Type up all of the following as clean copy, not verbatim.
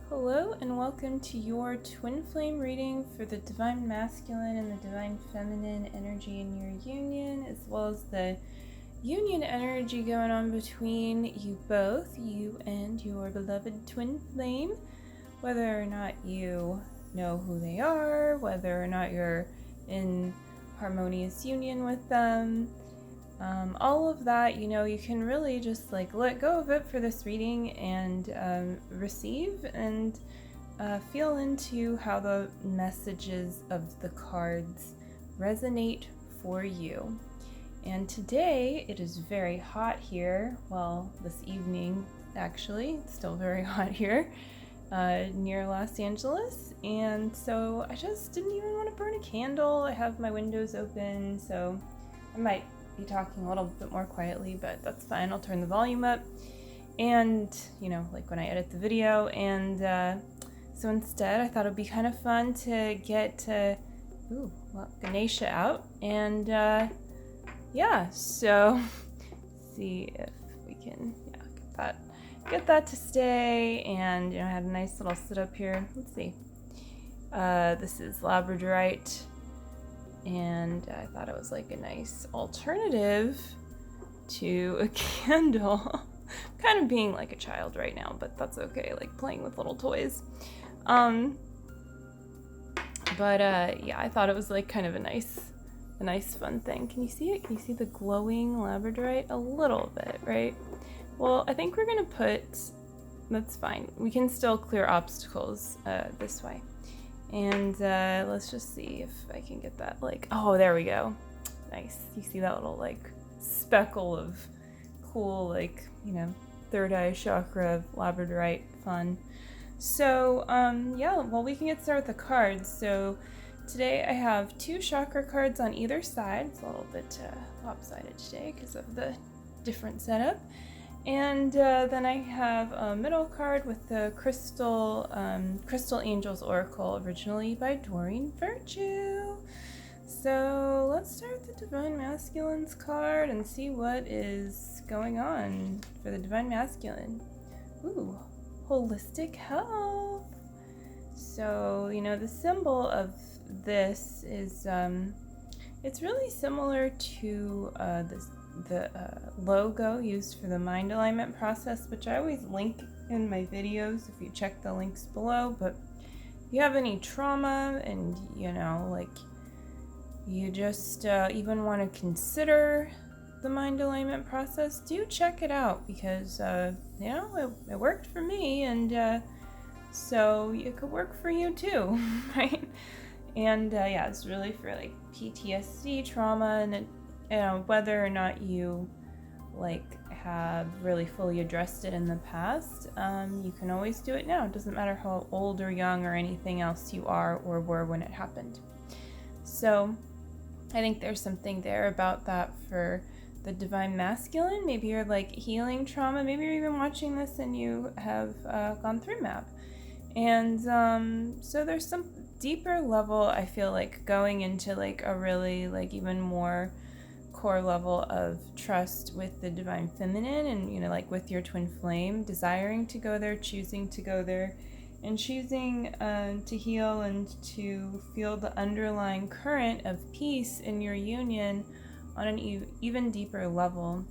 Hello and welcome to your twin flame reading for the Divine Masculine and the Divine Feminine energy in your union, as well as the union energy going on between you both, you and your beloved twin flame, whether or not you know who they are, whether or not you're in harmonious union with them. All of that, you can really just let go of it for this reading and receive and feel into how the messages of the cards resonate for you. And today it is very hot here. Well, this evening actually, it's still very hot here near Los Angeles. And so I just didn't even want to burn a candle. I have my windows open, so I might be talking a little bit more quietly, but that's fine. I'll turn the volume up and when I edit the video. And so instead I thought it'd be kind of fun to get Ganesha out and so see if we can get that to stay. And I had a nice little sit up here. Let's see, this is labradorite, and I thought it was like a nice alternative to a candle. Kind of being like a child right now, but that's okay, like playing with little toys. I thought it was like kind of a nice fun thing. Can you see it? Can you see the glowing labradorite? A little bit, right? Well, I think we're gonna that's fine. We can still clear obstacles this way. And let's just see if I can get that oh, there we go. Nice. You see that little speckle of cool third eye chakra labradorite fun. So we can get started with the cards. So today I have 2 chakra cards on either side. It's a little bit lopsided today because of the different setup. And then I have a middle card with the Crystal Angels Oracle, originally by Doreen Virtue. So let's start with the Divine Masculine's card and see what is going on for the Divine Masculine. Ooh, holistic health. So, the symbol of this is, it's really similar to the logo used for the mind alignment process, which I always link in my videos if you check the links below. But if you have any trauma and you just even want to consider the mind alignment process, do check it out, because it worked for me, and so it could work for you too. Right? And it's really for PTSD, trauma, and whether or not you have really fully addressed it in the past, you can always do it now. It doesn't matter how old or young or anything else you are or were when it happened. So I think there's something there about that for the Divine Masculine. Maybe you're healing trauma. Maybe you're even watching this and you have gone through MAP. And so there's some deeper level, I feel going into a really even more core level of trust with the Divine Feminine, and with your twin flame, desiring to go there, choosing to go there, and choosing to heal and to feel the underlying current of peace in your union on an even deeper level.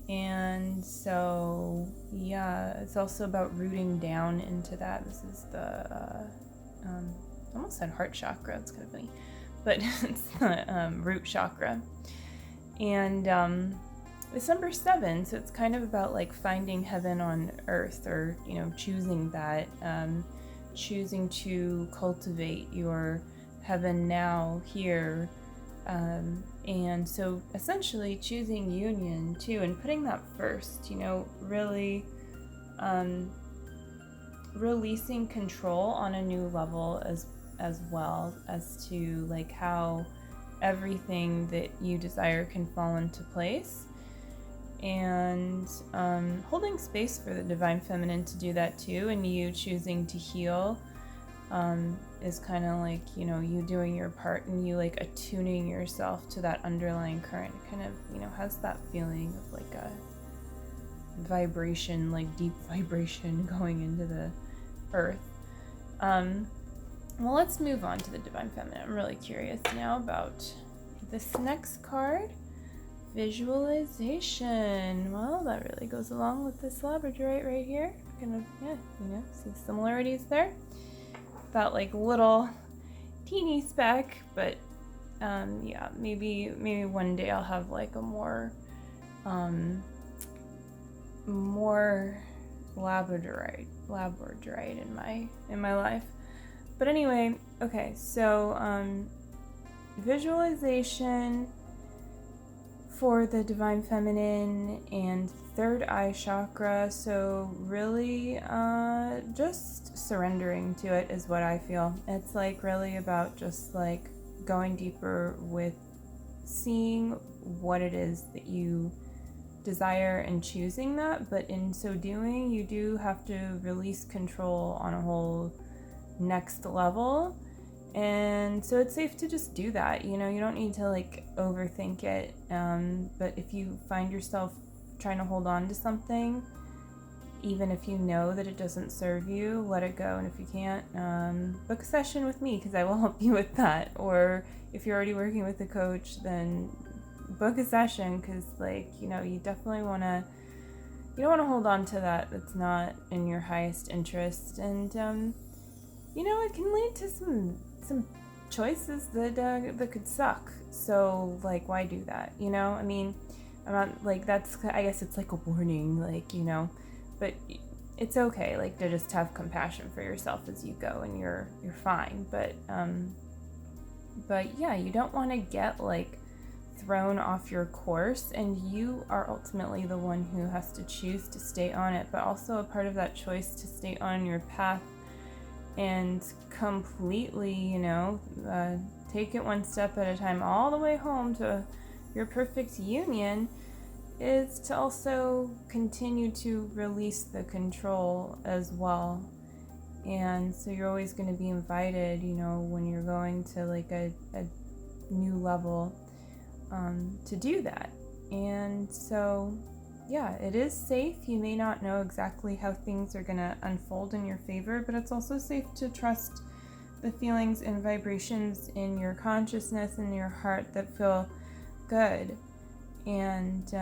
And so it's also about rooting down into that. This is the I almost said heart chakra, it's kind of funny, but it's the root chakra. And it's number 7, so it's kind of about finding heaven on earth, or choosing that, choosing to cultivate your heaven now here, and so essentially choosing union too, and putting that first, really releasing control on a new level, as well as to how everything that you desire can fall into place, and holding space for the Divine Feminine to do that too, and you choosing to heal is kind of you doing your part, and you attuning yourself to that underlying current. It kind of has that feeling of a vibration, deep vibration going into the Earth. Well, let's move on to the Divine Feminine. I'm really curious now about this next card, Visualization. Well, that really goes along with this labradorite right here. Kind of, see similarities there. That like little teeny speck, but maybe one day I'll have like a more labradorite in my life. But anyway, okay, so visualization for the Divine Feminine and third eye chakra. So really just surrendering to it is what I feel. It's like really about just like going deeper with seeing what it is that you desire and choosing that, but in so doing you do have to release control on a whole next level. And so it's safe to just do that, you don't need to like overthink it, but if you find yourself trying to hold on to something, even if you know that it doesn't serve you, let it go. And if you can't, book a session with me because I will help you with that. Or if you're already working with a coach, then book a session because you definitely you don't want to hold on to that's not in your highest interest. And it can lead to some choices that could suck. So like, why do that? I'm not like, that's, I guess it's like a warning, but it's okay, like, to just have compassion for yourself as you go, and you're fine. But yeah, you don't want to get like thrown off your course, and you are ultimately the one who has to choose to stay on it. But also a part of that choice to stay on your path and completely, take it one step at a time all the way home to your perfect union, is to also continue to release the control as well. And so you're always going to be invited, when you're going to like a new level, to do that. And so yeah, it is safe. You may not know exactly how things are going to unfold in your favor, but it's also safe to trust the feelings and vibrations in your consciousness and your heart that feel good, and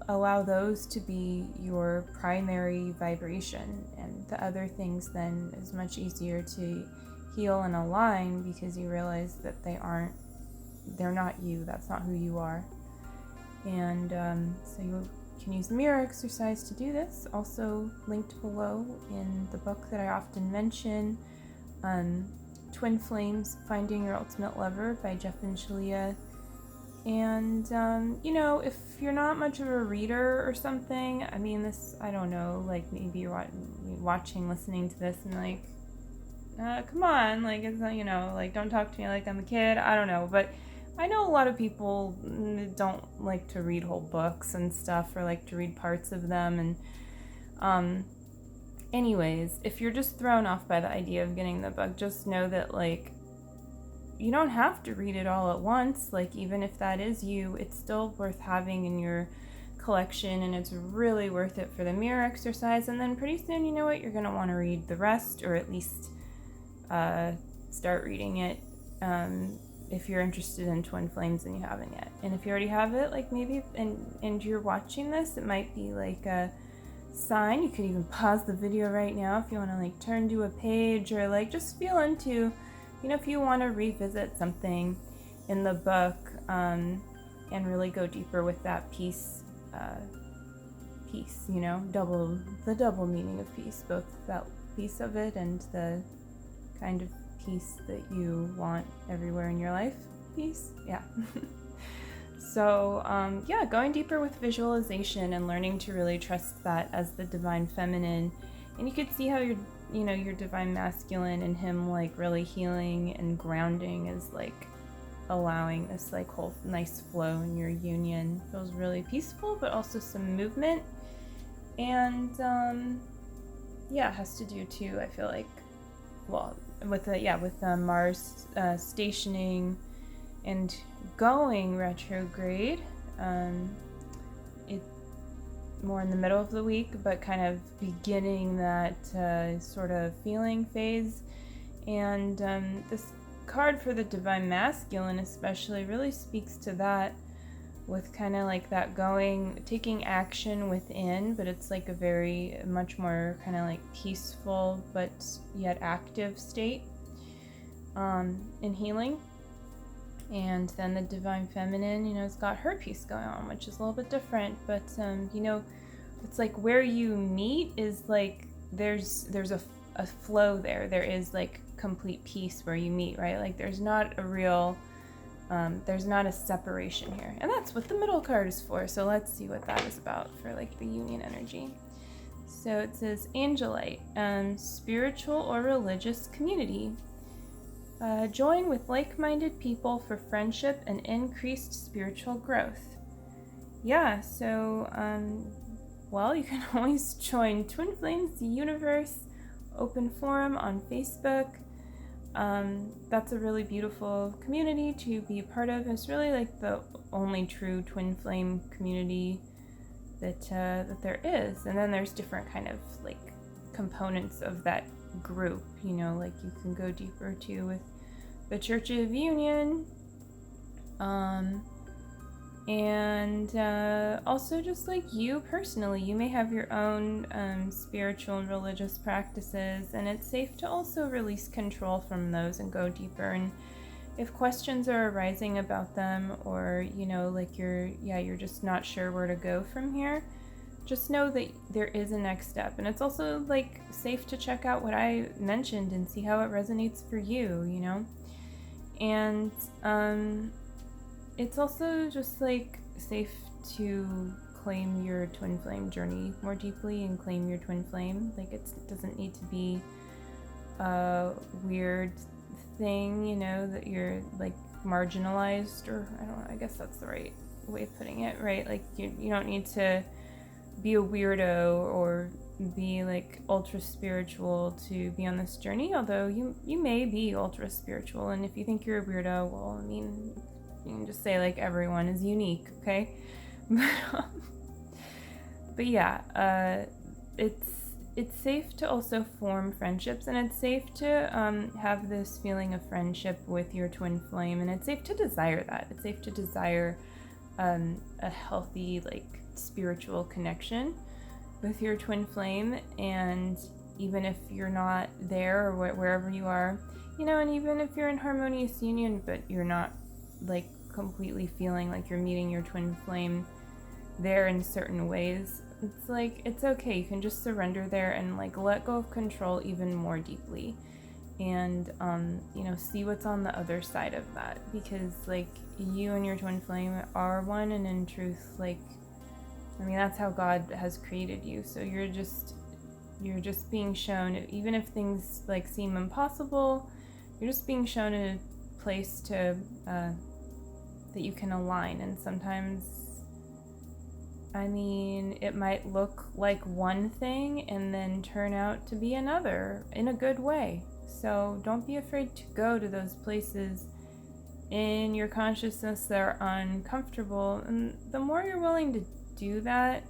allow those to be your primary vibration. And the other things then is much easier to heal and align because you realize that they're not you. That's not who you are. And so you can use the mirror exercise to do this, also linked below in the book that I often mention, Twin Flames, Finding Your Ultimate Lover by Jeff and Shalia. And, if you're not much of a reader or something, I don't know, like maybe you're watching, listening to this and like, come on, like, it's not, like, don't talk to me like I'm a kid, I don't know. But I know a lot of people don't like to read whole books and stuff, or like to read parts of them. And anyways, if you're just thrown off by the idea of getting the book, just know that like, you don't have to read it all at once. Like, even if that is you, it's still worth having in your collection, and it's really worth it for the mirror exercise. And then pretty soon, you know what, you're going to want to read the rest, or at least start reading it, if you're interested in Twin Flames and you haven't yet. And if you already have it, like maybe, and you're watching this, it might be like a sign. You could even pause the video right now if you want to like turn to a page, or like just feel into, if you want to revisit something in the book, and really go deeper with that peace, the double meaning of peace, both that piece of it and the kind of peace that you want everywhere in your life. Peace, yeah. So, going deeper with visualization and learning to really trust that as the Divine Feminine. And you could see how your Divine Masculine and him like really healing and grounding is like allowing this like whole nice flow in your union. Feels really peaceful, but also some movement. And it has to do too, I feel like, well, with Mars stationing and going retrograde, more in the middle of the week, but kind of beginning that sort of feeling phase. And this card for the Divine Masculine especially really speaks to that, with kind of like that taking action within, but it's like a much more kind of like peaceful but yet active state in healing. And then the Divine Feminine, it's got her piece going on, which is a little bit different, but it's like where you meet is like there's a flow there. There is like complete peace where you meet, right? Like there's not a separation here. And that's what the middle card is for. So let's see what that is about for like the union energy. So it says Angelite, spiritual or religious community. Join with like-minded people for friendship and increased spiritual growth. Yeah, so, you can always join Twin Flames Universe Open Forum on Facebook. That's a really beautiful community to be a part of. It's really like the only true twin flame community that there is. And then there's different kind of like components of that group, like you can go deeper too with the Church of Union, and also just like you personally, you may have your own spiritual and religious practices, and it's safe to also release control from those and go deeper. And if questions are arising about them, or like you're just not sure where to go from here, just know that there is a next step. And it's also like safe to check out what I mentioned and see how it resonates for you, and it's also just like safe to claim your twin flame journey more deeply and claim your twin flame. Like it doesn't need to be a weird thing, that you're like marginalized, or I guess that's the right way of putting it, right? Like you don't need to be a weirdo or be like ultra spiritual to be on this journey, although you may be ultra spiritual. And if you think you're a weirdo, well, I mean, you can just say like everyone is unique, okay? But yeah, it's safe to also form friendships, and it's safe to have this feeling of friendship with your twin flame, and it's safe to desire that. It's safe to desire a healthy like spiritual connection with your twin flame. And even if you're not there, or wherever you are, and even if you're in harmonious union but you're not like completely feeling like you're meeting your twin flame there in certain ways, it's like it's okay. You can just surrender there and like let go of control even more deeply, and see what's on the other side of that, because like you and your twin flame are one, and in truth, like that's how God has created you. So you're just being shown, even if things like seem impossible, you're just being shown a place to that you can align. And sometimes, it might look like one thing and then turn out to be another in a good way. So don't be afraid to go to those places in your consciousness that are uncomfortable. And the more you're willing to do that,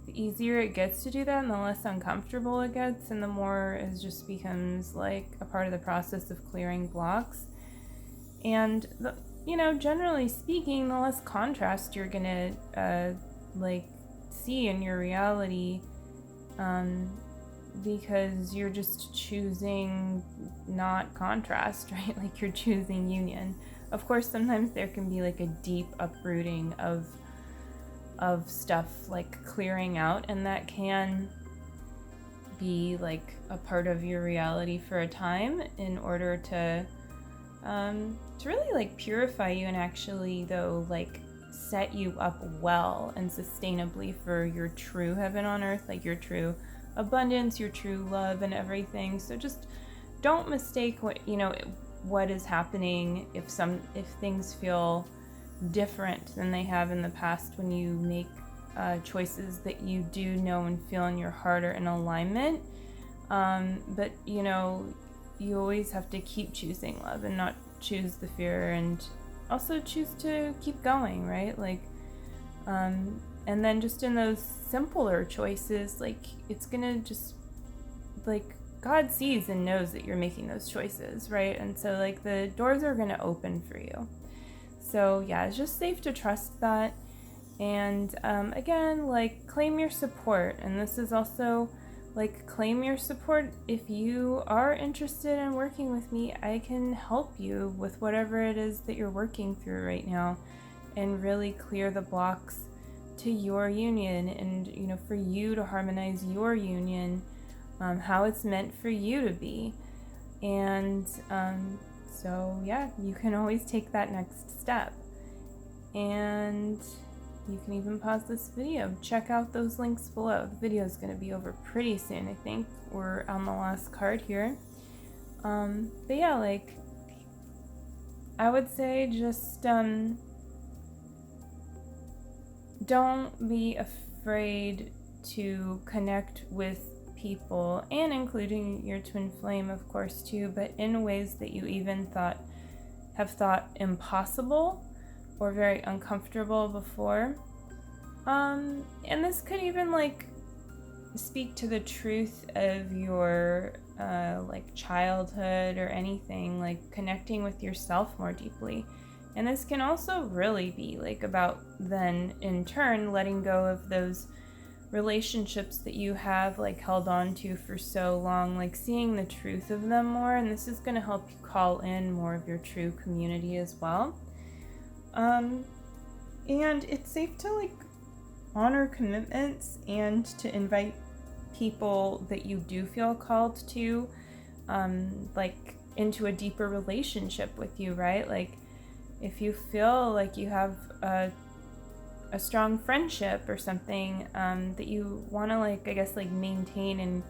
the easier it gets to do that, and the less uncomfortable it gets, and the more it just becomes like a part of the process of clearing blocks. And generally speaking, the less contrast you're gonna like see in your reality, because you're just choosing not contrast, right? Like you're choosing union. Of course, sometimes there can be like a deep uprooting of stuff like clearing out, and that can be like a part of your reality for a time in order to really like purify you, and actually though like set you up well and sustainably for your true heaven on earth, like your true abundance, your true love and everything. So just don't mistake what is happening if things feel different than they have in the past, when you make choices that you do know and feel in your heart are in alignment. But you always have to keep choosing love and not choose the fear, and also choose to keep going, right? Like And then just in those simpler choices, like, it's gonna just, like, God sees and knows that you're making those choices, right? And so, like, the doors are gonna open for you. So yeah, it's just safe to trust that. And again, like, claim your support. And this is also, like, claim your support. If you are interested in working with me, I can help you with whatever it is that you're working through right now and really clear the blocks to your union, and, you know, for you to harmonize your union, how it's meant for you to be. And so yeah, you can always take that next step. And you can even pause this video, check out those links below. The video is going to be over pretty soon, I think. We're on the last card here. But yeah, like, I would say just don't be afraid to connect with people, and including your twin flame, of course, too, but in ways that you even have thought impossible or very uncomfortable before. And this could even, like, speak to the truth of your like, childhood or anything, like connecting with yourself more deeply. And this can also really be, like, about then in turn letting go of those relationships that you have, like, held on to for so long, like seeing the truth of them more. And this is going to help you call in more of your true community as well. And it's safe to, like, honor commitments and to invite people that you do feel called to, like, into a deeper relationship with you, right? Like, if you feel like you have a strong friendship or something that you want to, like, I guess, like, maintain,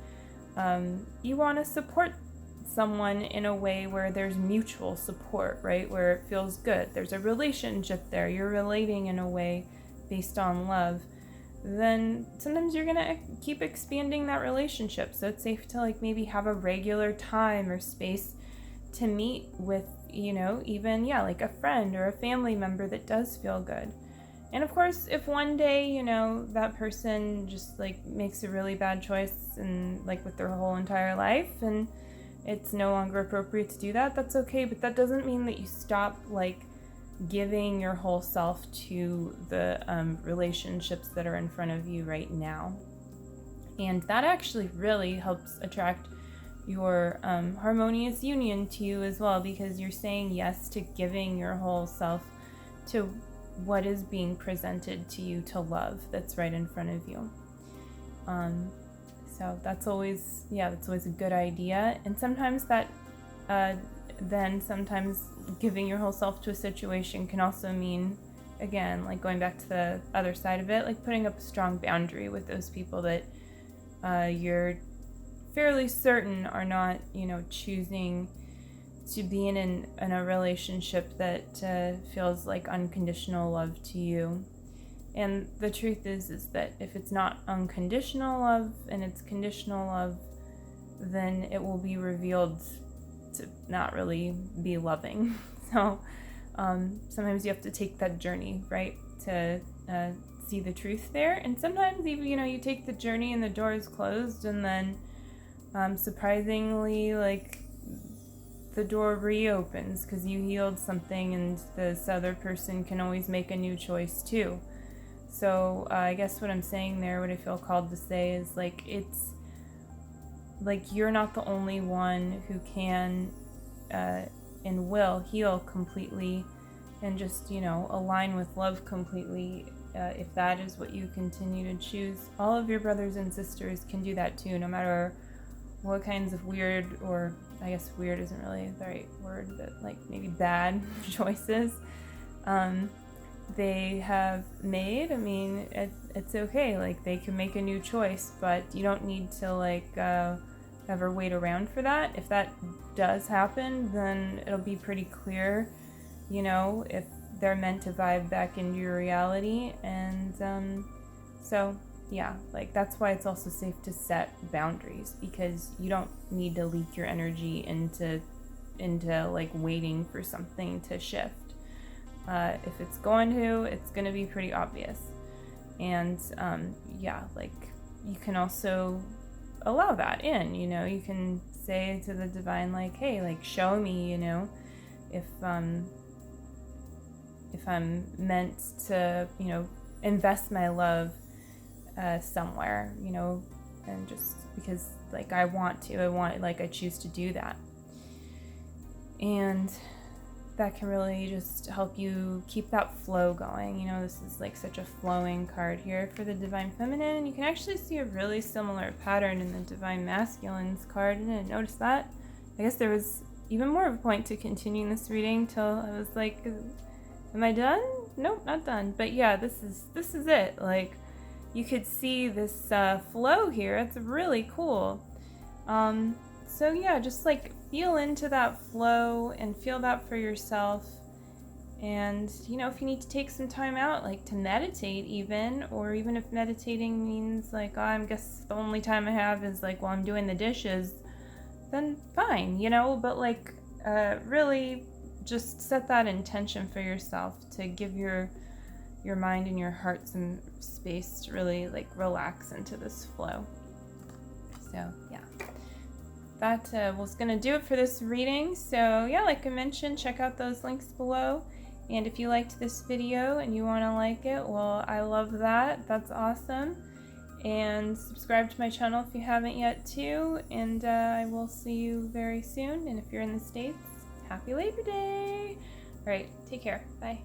and you want to support someone in a way where there's mutual support, right? Where it feels good. There's a relationship there. You're relating in a way based on love. Then sometimes you're going to keep expanding that relationship. So it's safe to, like, maybe have a regular time or space to meet with, you know, even, yeah, like a friend or a family member that does feel good. And of course, if one day, you know, that person just, like, makes a really bad choice and, like, with their whole entire life, and it's no longer appropriate to do that, that's okay. But that doesn't mean that you stop, like, giving your whole self to the relationships that are in front of you right now. And that actually really helps attract your harmonious union to you as well, because you're saying yes to giving your whole self to what is being presented to you to love that's right in front of you. So that's always a good idea. And sometimes that then sometimes giving your whole self to a situation can also mean, again, like, going back to the other side of it, like putting up a strong boundary with those people that you're fairly certain are not, you know, choosing to be in a relationship that feels like unconditional love to you. And the truth is that if it's not unconditional love and it's conditional love, then it will be revealed to not really be loving. So sometimes you have to take that journey, right, to see the truth there. And sometimes even, you know, you take the journey and the door is closed, and then surprisingly, like, the door reopens because you healed something, and this other person can always make a new choice too. So I guess what I'm saying there, what I feel called to say, is, like, it's like you're not the only one who can and will heal completely and just, you know, align with love completely. If that is what you continue to choose, all of your brothers and sisters can do that too, no matter what kinds of weird, or I guess weird isn't really the right word, but, like, maybe bad choices they have made. I mean, it's okay. Like, they can make a new choice, but you don't need to, like, ever wait around for that. If that does happen, then it'll be pretty clear, you know, if they're meant to vibe back into your reality. And so yeah, like, that's why it's also safe to set boundaries, because you don't need to leak your energy into like waiting for something to shift. If it's going to be pretty obvious. And yeah, like you can also allow that in, you know, you can say to the divine, like, hey, like, show me, you know, if I'm meant to, you know, invest my love somewhere, you know, and just because like I choose to do that. And that can really just help you keep that flow going. You know, this is like such a flowing card here for the Divine Feminine. And you can actually see a really similar pattern in the Divine Masculine's card. I didn't notice that. I guess there was even more of a point to continuing this reading till I was like, am I done? Nope, not done. But yeah, this is it. Like, you could see this flow here. It's really cool. So yeah, just like feel into that flow and feel that for yourself. And, you know, if you need to take some time out, like to meditate even, or even if meditating means like, oh, I guess the only time I have is like while I'm doing the dishes, then fine, you know, but like really just set that intention for yourself to give your mind and your heart some space to really like relax into this flow. So yeah, that was gonna do it for this reading. So yeah, like I mentioned, check out those links below. And if you liked this video and you want to like it, well, I love that. That's awesome. And subscribe to my channel if you haven't yet too. And I will see you very soon. And if you're in the States, happy Labor Day. All right, take care. Bye.